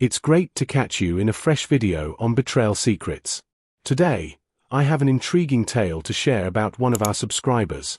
It's great to catch you in a fresh video on betrayal secrets. Today, I have an intriguing tale to share about one of our subscribers.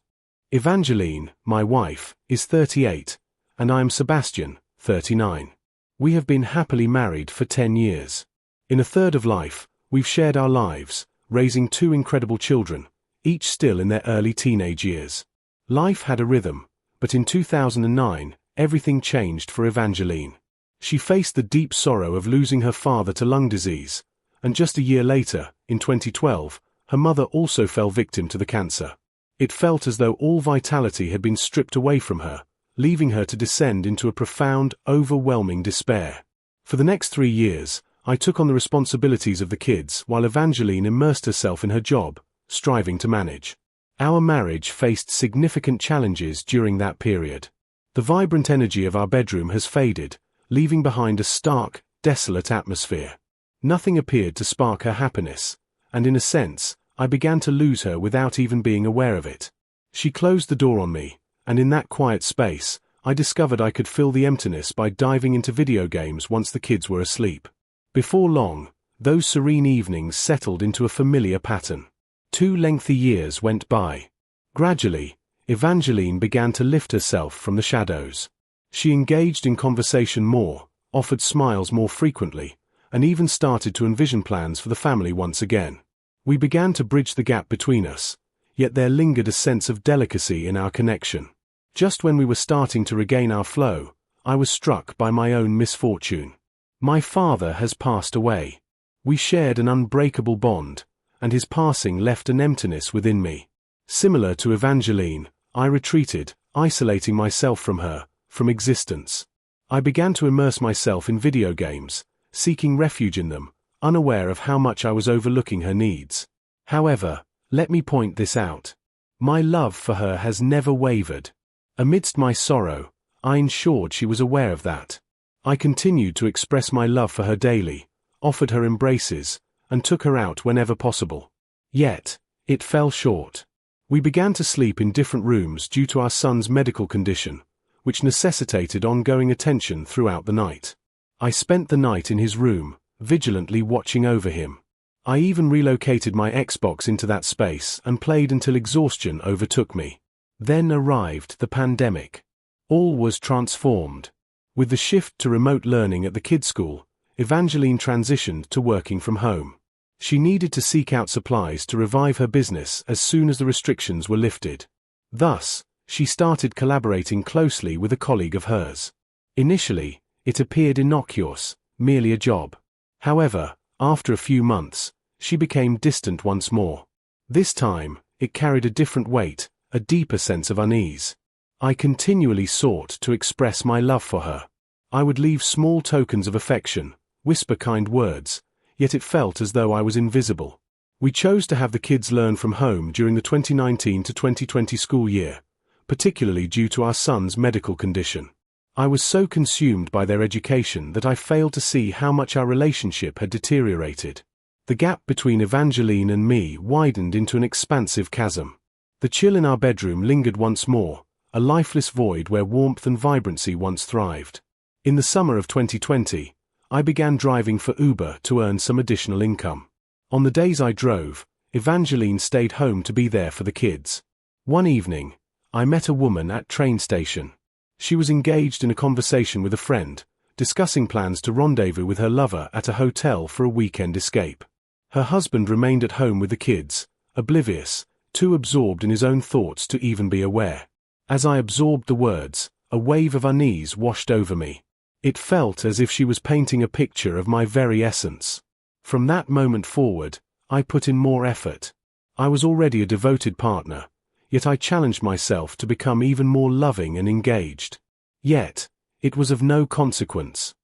Evangeline, my wife, is 38, and I am Sebastian, 39. We have been happily married for 10 years. In a third of life, we've shared our lives, raising two incredible children, each still in their early teenage years. Life had a rhythm, but in 2009, everything changed for Evangeline. She faced the deep sorrow of losing her father to lung disease, and just a year later, in 2012, her mother also fell victim to the cancer. It felt as though all vitality had been stripped away from her, leaving her to descend into a profound, overwhelming despair. For the next 3 years, I took on the responsibilities of the kids while Evangeline immersed herself in her job, striving to manage. Our marriage faced significant challenges during that period. The vibrant energy of our bedroom has faded, leaving behind a stark, desolate atmosphere. Nothing appeared to spark her happiness, and in a sense, I began to lose her without even being aware of it. She closed the door on me, and in that quiet space, I discovered I could fill the emptiness by diving into video games once the kids were asleep. Before long, those serene evenings settled into a familiar pattern. 2 lengthy years went by. Gradually, Evangeline began to lift herself from the shadows. She engaged in conversation more, offered smiles more frequently, and even started to envision plans for the family once again. We began to bridge the gap between us, yet there lingered a sense of delicacy in our connection. Just when we were starting to regain our flow, I was struck by my own misfortune. My father has passed away. We shared an unbreakable bond, and his passing left an emptiness within me. Similar to Evangeline, I retreated, isolating myself from existence. I began to immerse myself in video games, seeking refuge in them, unaware of how much I was overlooking her needs. However, let me point this out. My love for her has never wavered. Amidst my sorrow, I ensured she was aware of that. I continued to express my love for her daily, offered her embraces, and took her out whenever possible. Yet, it fell short. We began to sleep in different rooms due to our son's medical condition, which necessitated ongoing attention throughout the night. I spent the night in his room, vigilantly watching over him. I even relocated my Xbox into that space and played until exhaustion overtook me. Then arrived the pandemic. All was transformed. With the shift to remote learning at the kids' school, Evangeline transitioned to working from home. She needed to seek out supplies to revive her business as soon as the restrictions were lifted. Thus, she started collaborating closely with a colleague of hers. Initially, it appeared innocuous, merely a job. However, after a few months, she became distant once more. This time, it carried a different weight, a deeper sense of unease. I continually sought to express my love for her. I would leave small tokens of affection, whisper kind words, yet it felt as though I was invisible. We chose to have the kids learn from home during the 2019 to 2020 school year, particularly due to our son's medical condition. I was so consumed by their education that I failed to see how much our relationship had deteriorated. The gap between Evangeline and me widened into an expansive chasm. The chill in our bedroom lingered once more, a lifeless void where warmth and vibrancy once thrived. In the summer of 2020, I began driving for Uber to earn some additional income. On the days I drove, Evangeline stayed home to be there for the kids. One evening, I met a woman at train station. She was engaged in a conversation with a friend, discussing plans to rendezvous with her lover at a hotel for a weekend escape. Her husband remained at home with the kids, oblivious, too absorbed in his own thoughts to even be aware. As I absorbed the words, a wave of unease washed over me. It felt as if she was painting a picture of my very essence. From that moment forward, I put in more effort. I was already a devoted partner, yet I challenged myself to become even more loving and engaged. Yet, it was of no consequence.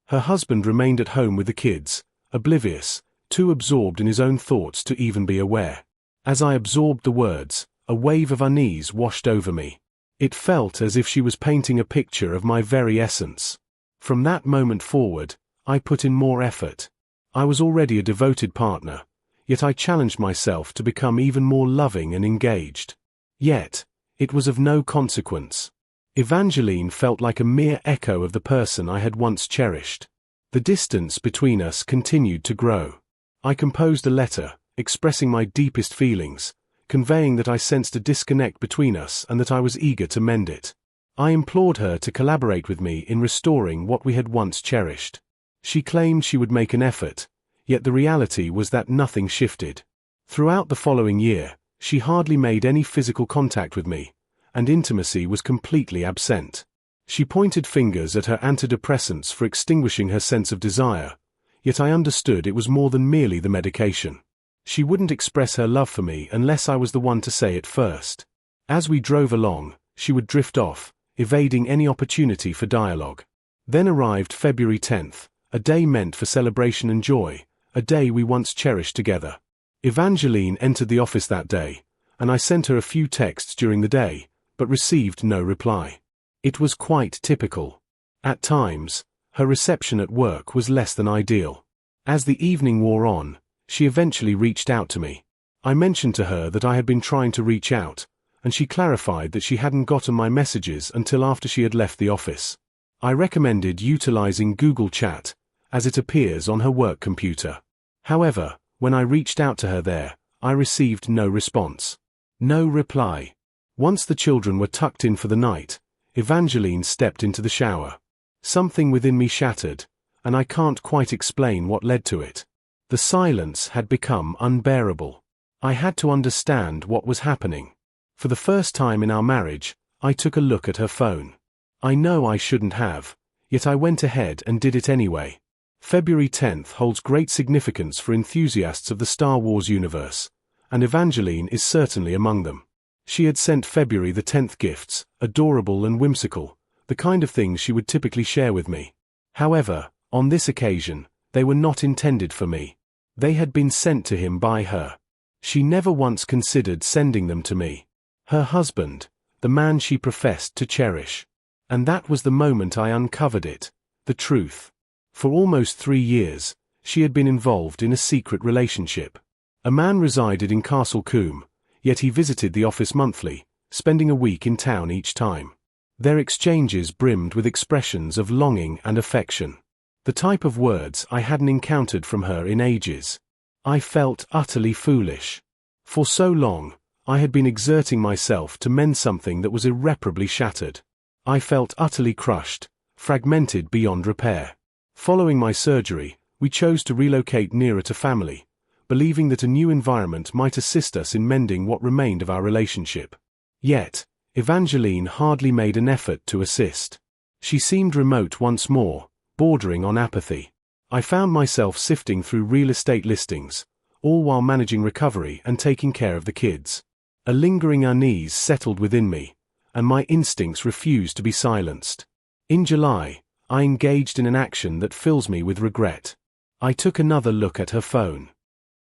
Her husband remained at home with the kids, oblivious, too absorbed in his own thoughts to even be aware. As I absorbed the words, a wave of unease washed over me. It felt as if she was painting a picture of my very essence. From that moment forward, I put in more effort. I was already a devoted partner, yet I challenged myself to become even more loving and engaged. Yet, it was of no consequence. Evangeline felt like a mere echo of the person I had once cherished. The distance between us continued to grow. I composed a letter, expressing my deepest feelings, conveying that I sensed a disconnect between us and that I was eager to mend it. I implored her to collaborate with me in restoring what we had once cherished. She claimed she would make an effort, yet the reality was that nothing shifted. Throughout the following year, she hardly made any physical contact with me, and intimacy was completely absent. She pointed fingers at her antidepressants for extinguishing her sense of desire, yet I understood it was more than merely the medication. She wouldn't express her love for me unless I was the one to say it first. As we drove along, she would drift off, evading any opportunity for dialogue. Then arrived February 10th, a day meant for celebration and joy, a day we once cherished together. Evangeline entered the office that day, and I sent her a few texts during the day, but received no reply. It was quite typical. At times, her reception at work was less than ideal. As the evening wore on, she eventually reached out to me. I mentioned to her that I had been trying to reach out, and she clarified that she hadn't gotten my messages until after she had left the office. I recommended utilizing Google Chat, as it appears on her work computer. However, when I reached out to her there, I received no response. No reply. Once the children were tucked in for the night, Evangeline stepped into the shower. Something within me shattered, and I can't quite explain what led to it. The silence had become unbearable. I had to understand what was happening. For the first time in our marriage, I took a look at her phone. I know I shouldn't have, yet I went ahead and did it anyway. February 10th holds great significance for enthusiasts of the Star Wars universe, and Evangeline is certainly among them. She had sent February the 10th gifts, adorable and whimsical, the kind of things she would typically share with me. However, on this occasion, they were not intended for me. They had been sent to him by her. She never once considered sending them to me. Her husband, the man she professed to cherish. And that was the moment I uncovered it, the truth. For almost 3 years, she had been involved in a secret relationship. A man resided in Castle Combe, yet he visited the office monthly, spending a week in town each time. Their exchanges brimmed with expressions of longing and affection. The type of words I hadn't encountered from her in ages. I felt utterly foolish. For so long, I had been exerting myself to mend something that was irreparably shattered. I felt utterly crushed, fragmented beyond repair. Following my surgery, we chose to relocate nearer to family, believing that a new environment might assist us in mending what remained of our relationship. Yet, Evangeline hardly made an effort to assist. She seemed remote once more, bordering on apathy. I found myself sifting through real estate listings, all while managing recovery and taking care of the kids. A lingering unease settled within me, and my instincts refused to be silenced. In July, I engaged in an action that fills me with regret. I took another look at her phone.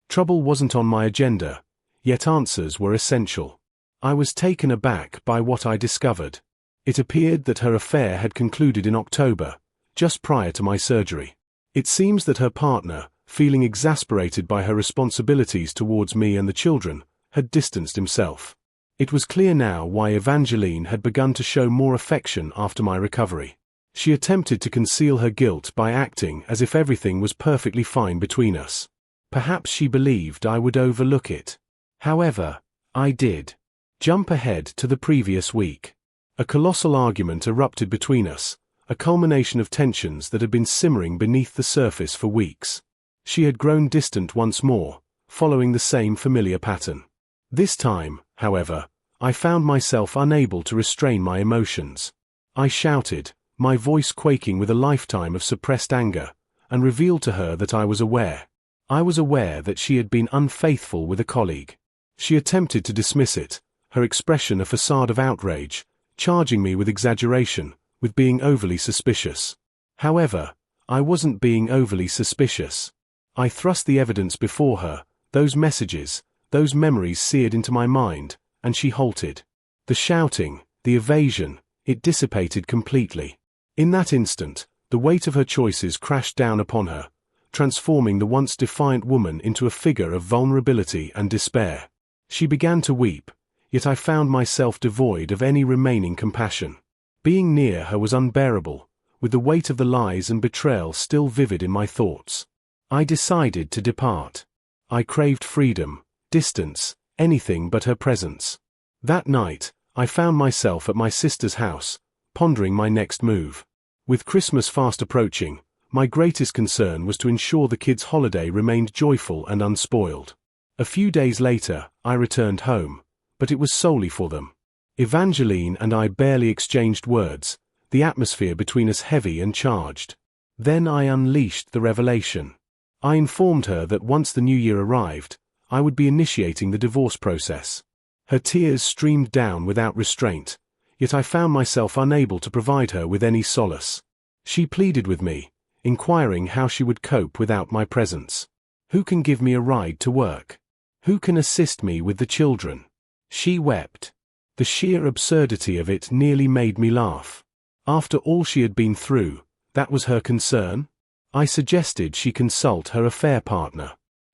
Trouble wasn't on my agenda, yet answers were essential. I was taken aback by what I discovered. It appeared that her affair had concluded in October, just prior to my surgery. It seems that her partner, feeling exasperated by her responsibilities towards me and the children, had distanced himself. It was clear now why Evangeline had begun to show more affection after my recovery. She attempted to conceal her guilt by acting as if everything was perfectly fine between us. Perhaps she believed I would overlook it. However, I did. Jump ahead to the previous week. A colossal argument erupted between us, a culmination of tensions that had been simmering beneath the surface for weeks. She had grown distant once more, following the same familiar pattern. This time, however, I found myself unable to restrain my emotions. I shouted, my voice quaking with a lifetime of suppressed anger, and revealed to her that I was aware. I was aware that she had been unfaithful with a colleague. She attempted to dismiss it, her expression a facade of outrage, charging me with exaggeration, with being overly suspicious. However, I wasn't being overly suspicious. I thrust the evidence before her, those messages, those memories seared into my mind, and she halted. The shouting, the evasion, it dissipated completely. In that instant, the weight of her choices crashed down upon her, transforming the once defiant woman into a figure of vulnerability and despair. She began to weep, yet I found myself devoid of any remaining compassion. Being near her was unbearable, with the weight of the lies and betrayal still vivid in my thoughts. I decided to depart. I craved freedom, distance, anything but her presence. That night, I found myself at my sister's house, pondering my next move. With Christmas fast approaching, my greatest concern was to ensure the kids' holiday remained joyful and unspoiled. A few days later, I returned home, but it was solely for them. Evangeline and I barely exchanged words, the atmosphere between us heavy and charged. Then I unleashed the revelation. I informed her that once the new year arrived, I would be initiating the divorce process. Her tears streamed down without restraint, yet I found myself unable to provide her with any solace. She pleaded with me, inquiring how she would cope without my presence. Who can give me a ride to work? Who can assist me with the children? She wept. The sheer absurdity of it nearly made me laugh. After all she had been through, that was her concern? I suggested she consult her affair partner.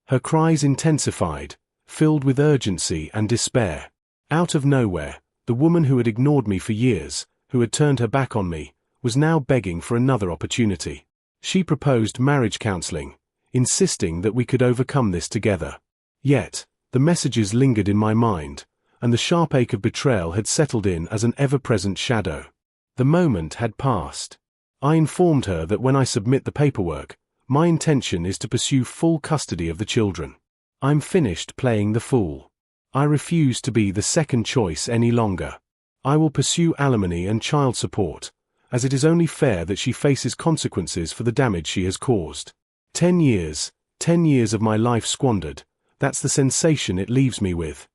Her cries intensified, filled with urgency and despair. Out of nowhere, the woman who had ignored me for years, who had turned her back on me, was now begging for another opportunity. She proposed marriage counseling, insisting that we could overcome this together. Yet, the messages lingered in my mind, and the sharp ache of betrayal had settled in as an ever-present shadow. The moment had passed. I informed her that when I submit the paperwork, my intention is to pursue full custody of the children. I'm finished playing the fool. I refuse to be the second choice any longer. I will pursue alimony and child support, as it is only fair that she faces consequences for the damage she has caused. 10 years of my life squandered, that's the sensation it leaves me with.